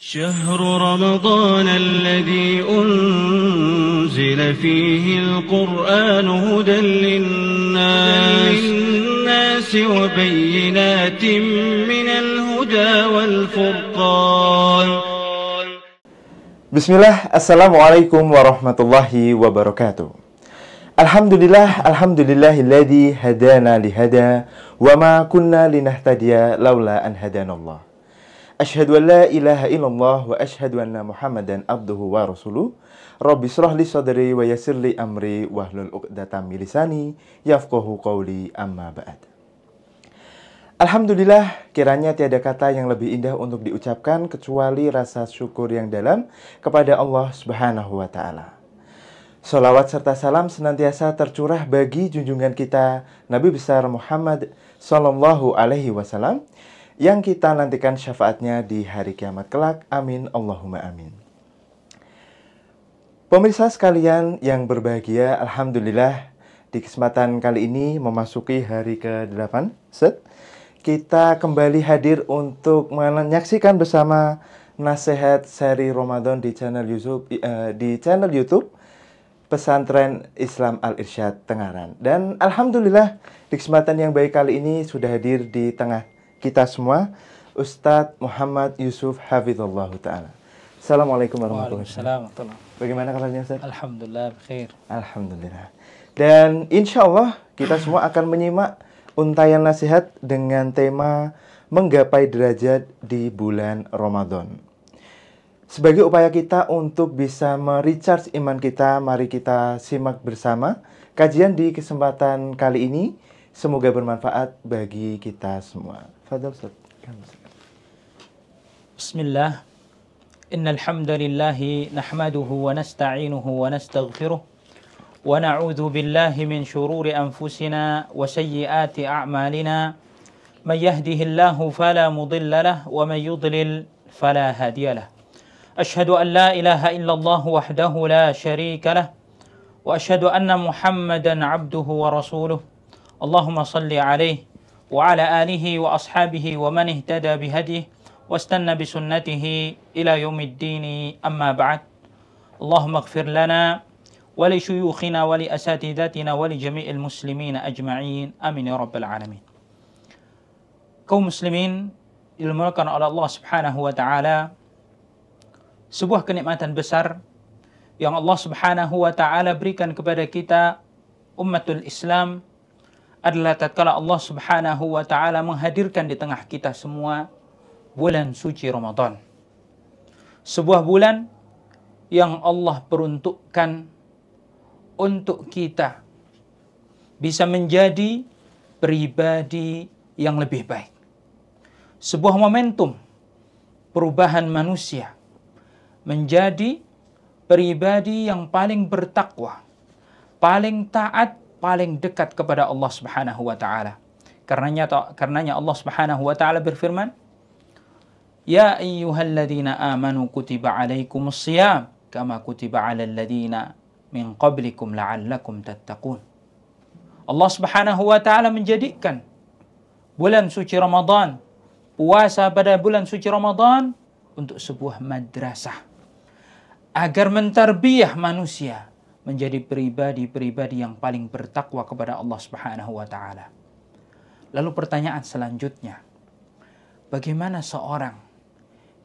شهر رمضان الذي أنزل فيه القرآن هدى للناس وبينات من الهدى والفرقان. Bismillah, Assalamualaikum warahmatullahi wabarakatuh. Alhamdulillahilladzi hadana lihada wa ma kunna linahtadiya laula an hadanallah. Asyhadu an la ilaha illallah wa asyhadu anna Muhammadan abduhu wa rasuluh. Rabbi shrah li sadri wa yassir li amri wahlul 'uqdatam min lisani yafqahu qawli, amma ba'd. Alhamdulillah, kiranya tiada kata yang lebih indah untuk diucapkan kecuali rasa syukur yang dalam kepada Allah Subhanahu wa taala. Sholawat serta salam senantiasa tercurah bagi junjungan kita Nabi besar Muhammad sallallahu alaihi wasallam yang kita nantikan syafaatnya di hari kiamat kelak. Amin Allahumma amin. Pemirsa sekalian yang berbahagia, alhamdulillah di kesempatan kali ini memasuki hari ke-8 kita kembali hadir untuk menyaksikan bersama nasihat seri Ramadan di channel YouTube Pesantren Islam Al-Irsyad Tengaran. Dan alhamdulillah di kesempatan yang baik kali ini sudah hadir di tengah kita semua Ustadz Muhammad Yusuf Hafizullah Ta'ala. Assalamualaikum warahmatullahi wabarakatuh. Bagaimana kabarnya Ustadz? Alhamdulillah, khair. Alhamdulillah. Dan insya Allah kita semua akan menyimak untayan nasihat dengan tema menggapai derajat di bulan Ramadan. Sebagai upaya kita untuk bisa merecharge iman kita, mari kita simak bersama kajian di kesempatan kali ini. Semoga bermanfaat bagi kita semua. Fadhal Ustaz. Bismillah. Innal hamdalillahi nahmaduhu wa nasta'inuhu wa nastaghfiruh wa na'udzu billahi min shururi anfusina wa sayyiati a'malina. Man yahdihillahu fala mudilla lahu wa man yudlil fala hadiya lahu. Ashhadu an la ilaha illallah wahdahu la syarika lahu wa ashhadu anna Muhammadan 'abduhu wa rasuluh. Allahumma salli alaihi wa ala alihi wa ashabihi wa man ihtada bihadihi wastanna bisunnatihi ila yaumiddin, amma ba'd. Allahumma ighfir lana wa li syuyukhina wa li asatidatina wa li jami'il muslimina ajma'in, amin ya rabbal alamin. Kaum muslimin dimuliakan oleh Allah Subhanahu wa taala, sebuah kenikmatan besar yang Allah Subhanahu wa taala berikan kepada kita ummatul Islam adalah tatkala Allah Subhanahu wa taala menghadirkan di tengah kita semua bulan suci Ramadan. Sebuah bulan yang Allah peruntukkan untuk kita bisa menjadi pribadi yang lebih baik. Sebuah momentum perubahan manusia menjadi pribadi yang paling bertakwa, paling taat, paling dekat kepada Allah Subhanahu wa taala. Karenanya Allah Subhanahu wa taala berfirman, "Ya ayyuhalladzina amanu kutiba alaikumus shiyam kama kutiba alal ladzina min qablikum la'allakum tattaqun." Allah Subhanahu wa taala menjadikan bulan suci Ramadan, puasa pada bulan suci Ramadan untuk sebuah madrasah agar mentarbiyah manusia menjadi pribadi-pribadi yang paling bertakwa kepada Allah Subhanahu wa taala. Lalu pertanyaan selanjutnya, bagaimana seorang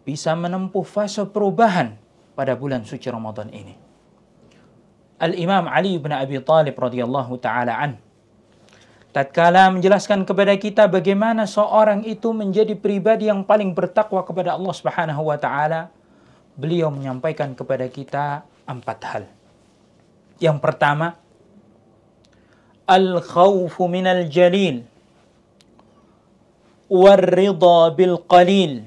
bisa menempuh fase perubahan pada bulan suci Ramadan ini? Al-Imam Ali bin Abi Thalib radhiyallahu taala an tatkala menjelaskan kepada kita bagaimana seorang itu menjadi pribadi yang paling bertakwa kepada Allah Subhanahu wa taala, beliau menyampaikan kepada kita 4 hal. Yang pertama, al-khawfu minal jalil war-ridha bil qalil.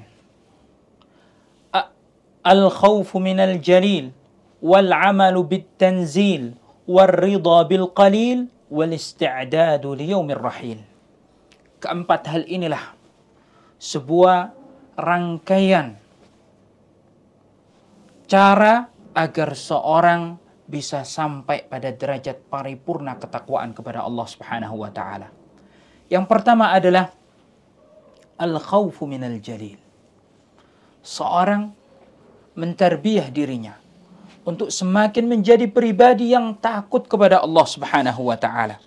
Al-khawfu minal jalil wal 'amalu bit tanzil war-ridha bil qalil wal isti'dadu li yaumir rahil. Keempat hal inilah sebuah rangkaian cara agar seorang bisa sampai pada derajat paripurna ketakwaan kepada Allah Subhanahu wa taala. Yang pertama adalah al-khawfu minal jalil. Seorang mentarbiyah dirinya untuk semakin menjadi pribadi yang takut kepada Allah Subhanahu wa taala.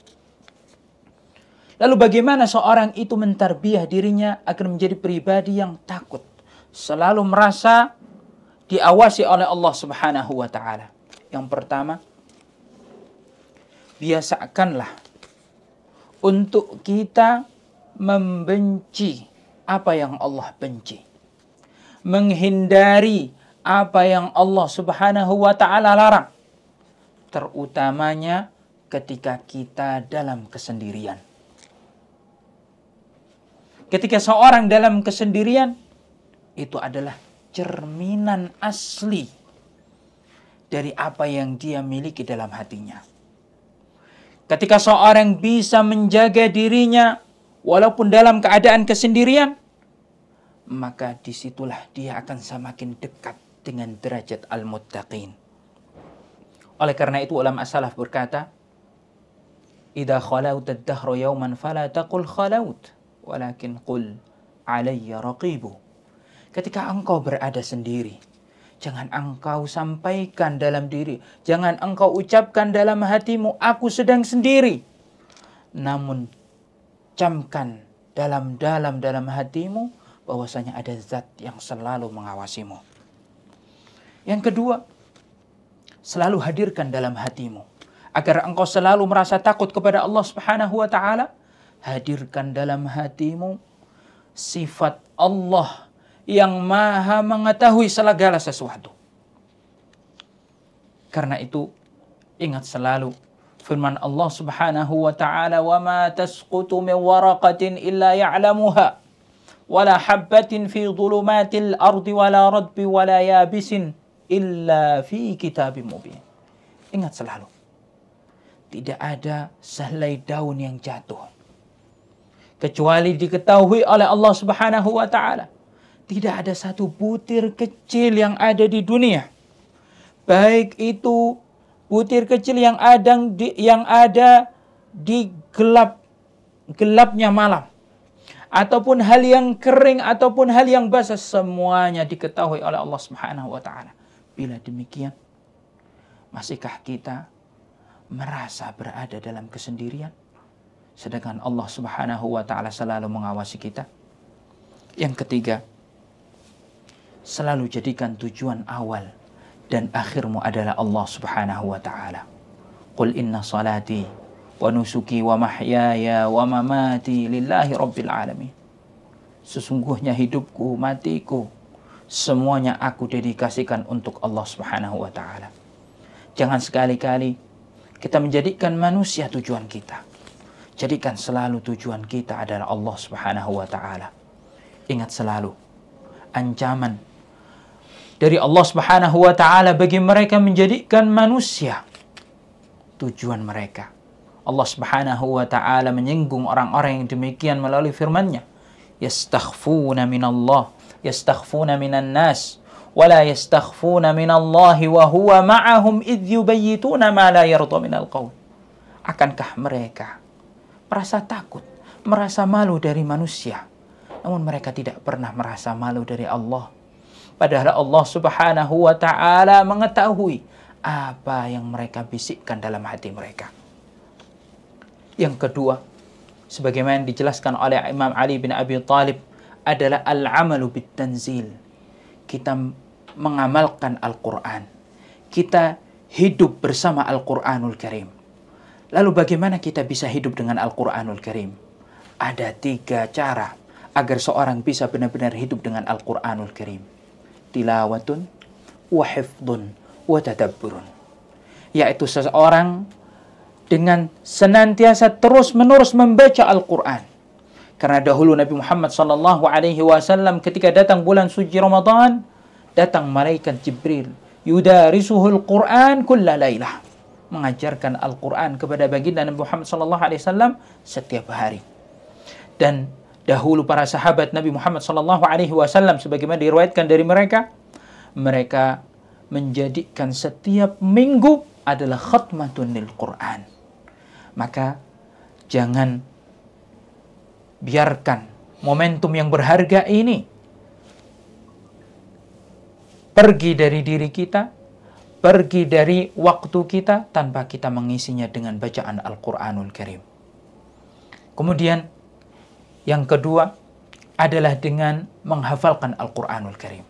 Lalu bagaimana seorang itu mentarbiyah dirinya agar menjadi pribadi yang takut, selalu merasa diawasi oleh Allah Subhanahu wa taala? Yang pertama, biasakanlah untuk kita membenci apa yang Allah benci, menghindari apa yang Allah Subhanahu wa taala larang, terutamanya ketika kita dalam kesendirian. Ketika seorang dalam kesendirian, itu adalah cerminan asli dari apa yang dia miliki dalam hatinya. Ketika seorang bisa menjaga dirinya walaupun dalam keadaan kesendirian, maka disitulah dia akan semakin dekat dengan derajat al-muttaqin. Oleh karena itu ulama salaf berkata, "Idza khalaut ad-dahr yawman fala taqul khalaut, walakin qul alayya raqibu." Ketika engkau berada sendiri, jangan engkau sampaikan dalam diri, jangan engkau ucapkan dalam hatimu, aku sedang sendiri. Namun camkan dalam hatimu bahwasanya ada zat yang selalu mengawasimu. Yang kedua, selalu hadirkan dalam hatimu agar engkau selalu merasa takut kepada Allah Subhanahu wa taala. Hadirkan dalam hatimu sifat Allah yang maha mengetahui segala sesuatu. Karena itu, ingat selalu firman Allah Subhanahu wa taala, "Wa ma tasqutu min waraqatin illa ya'lamuha, wa la habbatin fi dhulumatil ardi wa la radbi wa la yabisin illa fi kitabim mubin." Ingat selalu, tidak ada sehelai daun yang jatuh kecuali diketahui oleh Allah Subhanahu wa taala. Tidak ada satu butir kecil yang ada di dunia, baik itu butir kecil yang ada di gelapnya malam, ataupun hal yang kering, ataupun hal yang basah, semuanya diketahui oleh Allah Subhanahu wa taala. Bila demikian, masihkah kita merasa berada dalam kesendirian, sedangkan Allah Subhanahu wa taala selalu mengawasi kita? Yang ketiga, selalu jadikan tujuan awal dan akhirmu adalah Allah Subhanahu wa taala. Qul inna salati wa nusuki wa mahyaya wa mamati lillahi rabbil alamin. Sesungguhnya hidupku, matiku, semuanya aku dedikasikan untuk Allah Subhanahu wa taala. Jangan sekali-kali kita menjadikan manusia tujuan kita. Jadikan selalu tujuan kita adalah Allah Subhanahu wa taala. Ingat selalu ancaman dari Allah Subhanahu wa taala bagi mereka menjadikan manusia tujuan mereka. Allah Subhanahu wa taala menyinggung orang-orang yang demikian melalui firman-Nya, "Yastakhfuna minallah, yastakhfuna minan nas, wa la yastakhfuna minallahi wa huwa ma'ahum idh yubayyituna ma la yarda minal qaul." Akankah mereka merasa takut, merasa malu dari manusia, namun mereka tidak pernah merasa malu dari Allah? Padahal Allah Subhanahu wa ta'ala mengetahui apa yang mereka bisikkan dalam hati mereka. Yang kedua, sebagaimana dijelaskan oleh Imam Ali bin Abi Thalib, adalah al-amalu bit-tanzil. Kita mengamalkan Al-Quran. Kita hidup bersama Al-Quranul Karim. Lalu bagaimana kita bisa hidup dengan Al-Quranul Karim? Ada 3 cara agar seorang bisa benar-benar hidup dengan Al-Quranul Karim. Tilawatun, wa hifdun, wa tadabburun. Yaitu seseorang dengan senantiasa terus-menerus membaca Al-Quran. Karena dahulu Nabi Muhammad SAW ketika datang bulan suci Ramadan, datang malaikat Jibril, yudarisuhul Quran kulla lailah, mengajarkan Al-Quran kepada baginda Nabi Muhammad SAW setiap hari. Dan dahulu para sahabat Nabi Muhammad SAW, sebagaimana diriwayatkan dari mereka, mereka menjadikan setiap minggu adalah khatmatun lil Quran. Maka jangan biarkan momentum yang berharga ini pergi dari diri kita, pergi dari waktu kita tanpa kita mengisinya dengan bacaan Al-Quranul Karim. Kemudian yang kedua adalah dengan menghafalkan Al-Quranul Karim.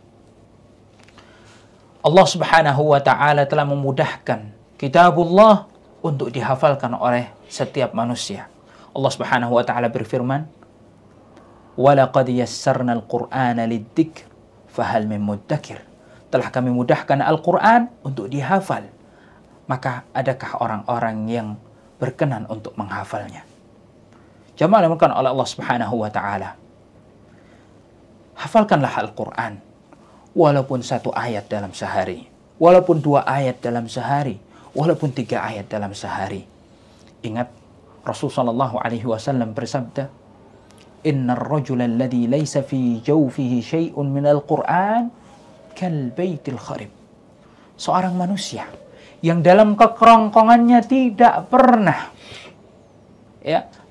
Allah Subhanahu wa ta'ala telah memudahkan kitabullah untuk dihafalkan oleh setiap manusia. Allah Subhanahu wa ta'ala berfirman, وَلَقَدْ يَسَّرْنَا الْقُرْآنَ لِلذِّكْرِ فَهَلْ مِن مُدَّكِرٍ. Telah kami mudahkan Al-Quran untuk dihafal. Maka adakah orang-orang yang berkenan untuk menghafalnya? Jamaah dimuliakan oleh Allah Subhanahu wa ta'ala. Hafalkanlah Al-Quran. Walaupun 1 ayat dalam sehari. Walaupun 2 ayat dalam sehari. Walaupun 3 ayat dalam sehari. Ingat, Rasulullah SAW bersabda, Inna ar-rajula alladhi laysa fi jawfihi syai'un minal Qur'an kal baitil kharib. Seorang manusia yang dalam kekerongkongannya tidak pernah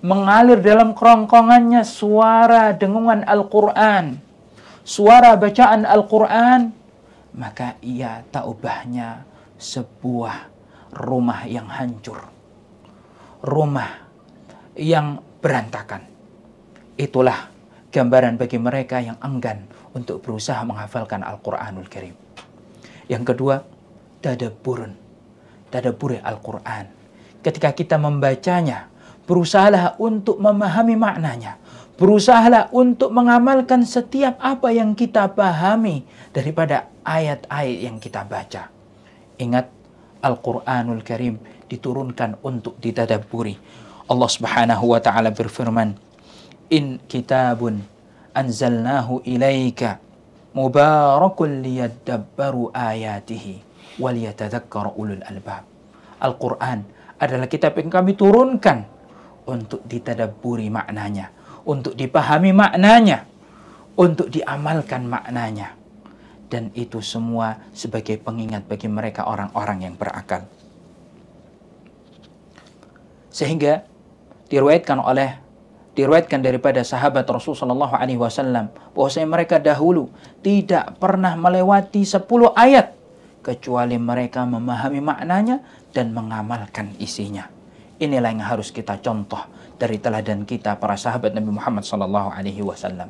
mengalir dalam kerongkongannya suara dengungan Al-Quran, suara bacaan Al-Quran, maka ia tak ubahnya sebuah rumah yang hancur, rumah yang berantakan. Itulah gambaran bagi mereka yang enggan untuk berusaha menghafalkan Al-Quranul Karim. Yang kedua, tadabburi Al-Quran. Ketika kita membacanya, berusahalah untuk memahami maknanya. Berusahalah untuk mengamalkan setiap apa yang kita pahami daripada ayat-ayat yang kita baca. Ingat, Al-Quranul Karim diturunkan untuk ditadabburi. Allah Subhanahu wa ta'ala berfirman, In kitabun anzalnahu ilaika mubarakun liyadabbaru ayatihi waliyatadzakkara ulul albab. Al-Quran adalah kitab yang kami turunkan untuk ditadabburi maknanya, untuk dipahami maknanya, untuk diamalkan maknanya. Dan itu semua sebagai pengingat bagi mereka orang-orang yang berakal. Sehingga diriwayatkan daripada sahabat Rasulullah SAW bahwasanya mereka dahulu tidak pernah melewati 10 ayat kecuali mereka memahami maknanya dan mengamalkan isinya. Inilah yang harus kita contoh dari teladan kita para sahabat Nabi Muhammad SAW.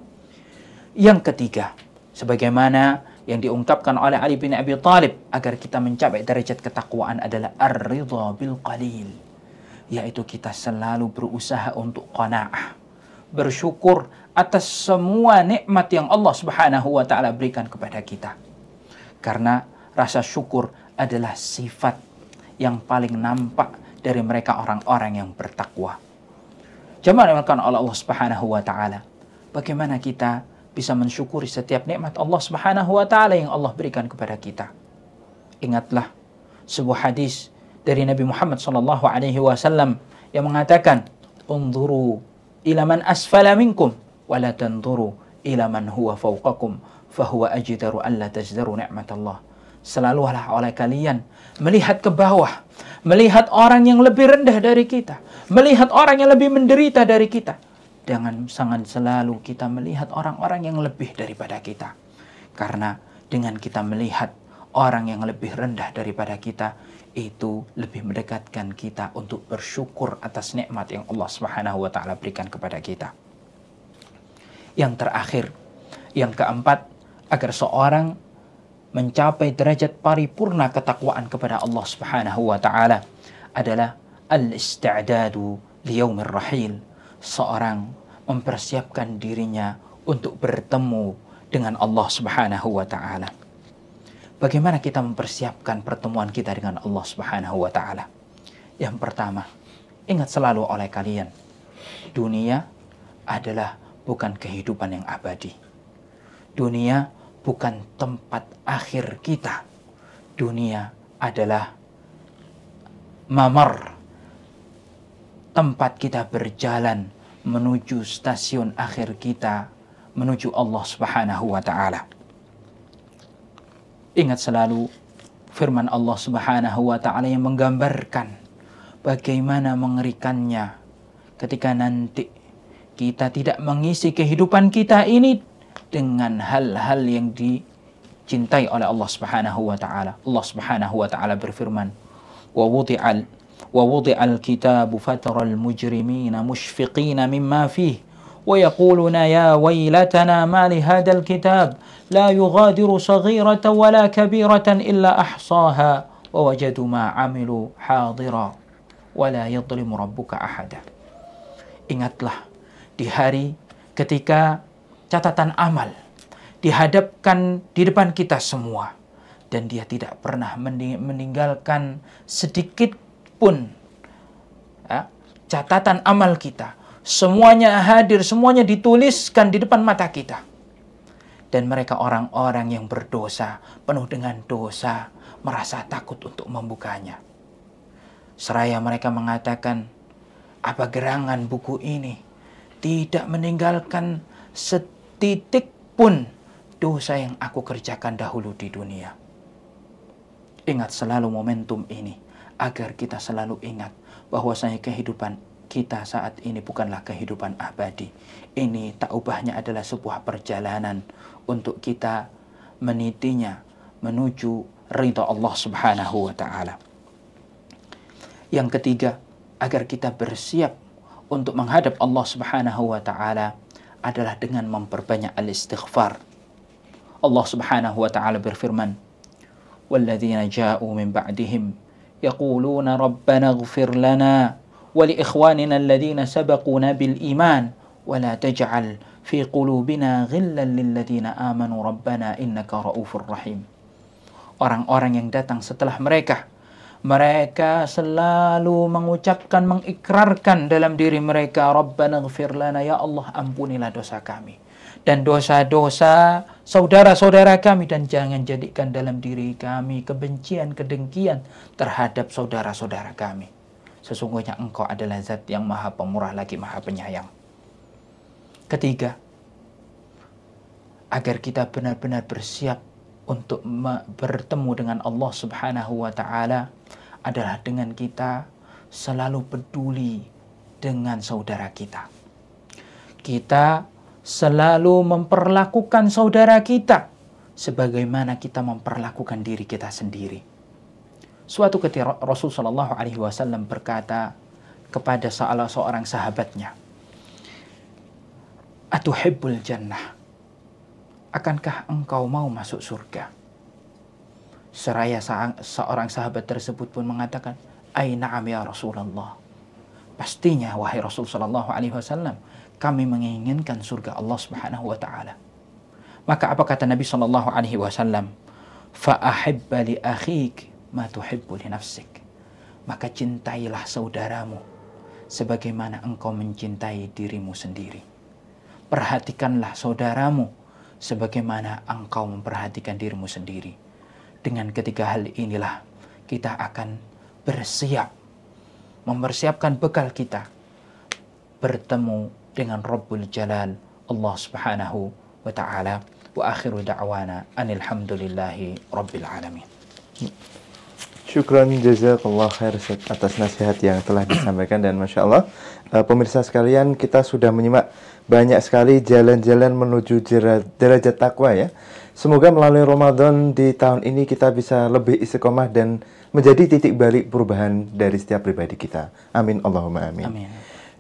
Yang ketiga, sebagaimana yang diungkapkan oleh Ali bin Abi Thalib agar kita mencapai derajat ketakwaan adalah ar-ridha bil qalil, yaitu kita selalu berusaha untuk qanaah, bersyukur atas semua nikmat yang Allah Subhanahu wa ta'ala berikan kepada kita. Karena rasa syukur adalah sifat yang paling nampak dari mereka orang-orang yang bertakwa. Jamaah dimuliakan oleh Allah Subhanahu wa ta'ala, bagaimana kita bisa mensyukuri setiap nikmat Allah Subhanahu wa ta'ala yang Allah berikan kepada kita? Ingatlah sebuah hadis dari Nabi Muhammad SAW yang mengatakan, Unzuru ila man asfala minkum wa la tanzuru ila man huwa fawqakum fahuwa ajdaru an la tajdaru ni'matallah. Selalulah oleh kalian melihat ke bawah, melihat orang yang lebih rendah dari kita, melihat orang yang lebih menderita dari kita. Jangan selalu kita melihat orang-orang yang lebih daripada kita. Karena dengan kita melihat orang yang lebih rendah daripada kita, itu lebih mendekatkan kita untuk bersyukur atas nikmat yang Allah Subhanahu wa ta'ala berikan kepada kita. Yang terakhir, yang keempat, agar seorang mencapai derajat paripurna ketakwaan kepada Allah Subhanahu wa ta'ala adalah al-isti'dadu liyaumir rahil. Seorang mempersiapkan dirinya untuk bertemu dengan Allah Subhanahu wa ta'ala. Bagaimana kita mempersiapkan pertemuan kita dengan Allah Subhanahu wa ta'ala? Yang pertama, ingat selalu oleh kalian, dunia adalah bukan kehidupan yang abadi. Dunia bukan tempat akhir kita. Dunia adalah mamar, tempat kita berjalan menuju stasiun akhir kita, menuju Allah Subhanahu wa ta'ala. Ingat selalu firman Allah Subhanahu wa ta'ala yang menggambarkan bagaimana mengerikannya ketika nanti kita tidak mengisi kehidupan kita ini dengan hal-hal yang cintai oleh Allah Subhanahu wa taala. Allah Subhanahu wa taala berfirman, "Wa wudi'al kitabu fataral mujrimina mushfiqina mimma fihi wa yaquluna ya waylatana ma li hadzal kitab la yughadiru saghiratan wala kabiratan illa ahsaha wa wajadu ma 'amilu hadira wa la yadhlimu rabbuka ahada." Ingatlah di hari ketika catatan amal dihadapkan di depan kita semua dan dia tidak pernah meninggalkan sedikit pun catatan amal kita. Semuanya hadir, semuanya dituliskan di depan mata kita. Dan mereka orang-orang yang berdosa, penuh dengan dosa, merasa takut untuk membukanya. Seraya mereka mengatakan, apa gerangan buku ini tidak meninggalkan setitik pun dosa yang aku kerjakan dahulu di dunia. Ingat selalu momentum ini, agar kita selalu ingat bahwasanya kehidupan kita saat ini bukanlah kehidupan abadi. Ini tak ubahnya adalah sebuah perjalanan untuk kita menitinya menuju ridha Allah Subhanahu wa taala. Yang ketiga, agar kita bersiap untuk menghadap Allah Subhanahu wa taala adalah dengan memperbanyak al-istighfar. Allah Subhanahu wa taala berfirman, "Walladzina ja'u min ba'dihim yaquluna rabbana ighfir lana ولإخواننا الذين سبقونا بالإيمان ولا تجعل في قلوبنا غلا للذين آمنوا ربنا إنك رؤوف رحيم." Orang-orang yang datang setelah mereka selalu mengucapkan, mengikrarkan dalam diri mereka, Rabbana ighfir lana, ya Allah ampunilah dosa kami dan dosa-dosa saudara-saudara kami, dan jangan jadikan dalam diri kami kebencian, kedengkian terhadap saudara-saudara kami. Sesungguhnya Engkau adalah zat yang maha pemurah lagi maha penyayang. Ketiga, agar kita benar-benar bersiap untuk bertemu dengan Allah Subhanahu wa taala adalah dengan kita selalu peduli dengan saudara kita. Kita selalu memperlakukan saudara kita sebagaimana kita memperlakukan diri kita sendiri. Suatu ketika Rasul Shallallahu Alaihi Wasallam berkata kepada salah seorang sahabatnya, "Atuhibbul jannah? Akankah engkau mau masuk surga?" Seraya seorang sahabat tersebut pun mengatakan, "Ai na'am ya Rasulullah." Pastinya wahai Rasul Shallallahu Alaihi Wasallam, kami menginginkan surga Allah Subhanahu Wa Taala. Maka apa kata Nabi Shallallahu Alaihi Wasallam? "Fa'ahibba li akhik ma tuhibbu li nafsik." Maka cintailah saudaramu sebagaimana engkau mencintai dirimu sendiri. Perhatikanlah saudaramu sebagaimana engkau memperhatikan dirimu sendiri. Dengan ketiga hal inilah kita akan bersiap, mempersiapkan bekal kita bertemu dengan Rabbul Jalal Allah Subhanahu wa taala. Wa akhiru da'wana anil hamdulillahi rabbil alamin. Syukran jazakallah khair atas nasihat yang telah disampaikan, dan Masya Allah pemirsa sekalian, kita sudah menyimak banyak sekali jalan-jalan menuju derajat takwa ya. Semoga melalui Ramadan di tahun ini kita bisa lebih istiqomah dan menjadi titik balik perubahan dari setiap pribadi kita. Amin Allahumma amin. Amin.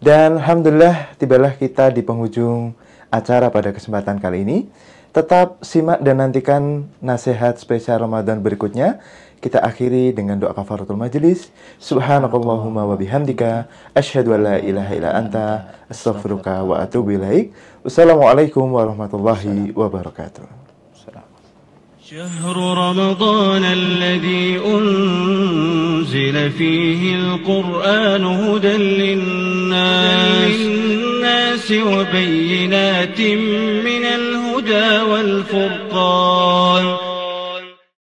Dan Alhamdulillah tibalah kita di penghujung acara pada kesempatan kali ini. Tetap simak dan nantikan nasihat spesial Ramadan berikutnya. Kita akhiri dengan doa kafaratul majelis. Subhanakallahumma wa bihamdika asyhadu an la ilaha illa anta astaghfiruka wa atubu ilaik. Wassalamualaikum warahmatullahi wabarakatuh. شهر رمضان الذي أنزل فيه القرآن هدى للناس وبينات من الهدى والفرقان